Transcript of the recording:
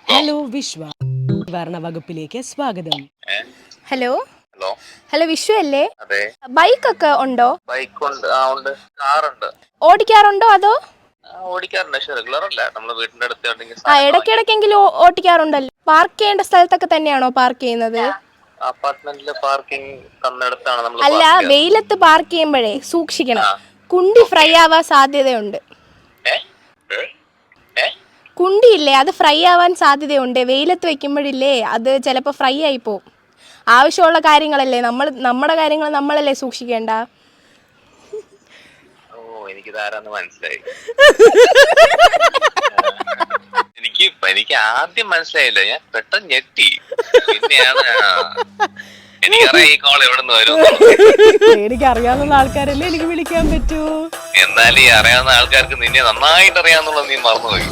Hello വിശ്വ നിവാരണ വകുപ്പിലേക്ക് സ്വാഗതം. Hello hello hello വിശ്വ അല്ലേ? അതെ. ബൈക്കൊക്കെ ഉണ്ടോ? ബൈക്ക് ഉണ്ട്, ഉണ്ട്. കാറുണ്ട്. ഓടിക്കാറുണ്ടോ അതോ? ഓടിക്കാറുണ്ട്, പക്ഷെ റെഗുലർ അല്ല. നമ്മള് വീടിന്റെ അടുത്ത് ഇടയ്ക്കിടയ്ക്കെങ്കിലും ഓടിക്കാറുണ്ടല്ലോ. പാർക്ക് ചെയ്യേണ്ട സ്ഥലത്തൊക്കെ തന്നെയാണോ പാർക്ക് ചെയ്യുന്നത്? അപ്പാർട്ട്മെന്റില് പാർക്കിംഗ് തന്നിടത്താണ് നമ്മൾ. അല്ല, വെയിലത്ത് പാർക്ക് ചെയ്യുമ്പോഴേ സൂക്ഷിക്കണം. കുണ്ടി ഫ്രൈ ആവാൻ സാധ്യതയുണ്ട്. കുണ്ടിയില്ലേ, അത് ഫ്രൈ ആവാൻ സാധ്യതയുണ്ട്. വെയിലത്ത് വെക്കുമ്പോഴില്ലേ അത് ചിലപ്പോൾ ഫ്രൈ ആയി പോവും. ആവശ്യമുള്ള കാര്യങ്ങളല്ലേ നമ്മുടെ കാര്യങ്ങൾ നമ്മളല്ലേ സൂക്ഷിക്കേണ്ട. ഓ, എനിക്കിതാരാന്ന് മനസ്സിലായി. എനിക്ക് ആദ്യം മനസ്സിലായില്ല, ഞാൻ പെട്ടെന്ന് ഞെട്ടി. പിന്നെയാണ് എനിക്കറിയാം ഈ കോൾ എവിടെ നിന്ന് വരും. എനിക്ക് അറിയാവുന്ന ആൾക്കാരല്ലേ എനിക്ക് വിളിക്കാൻ പറ്റൂ. എന്നാലും ഈ അറിയാവുന്ന ആൾക്കാർക്ക് നിന്നെ നന്നായിട്ട് അറിയാന്നുള്ളത് നീ മറന്നുപോയി.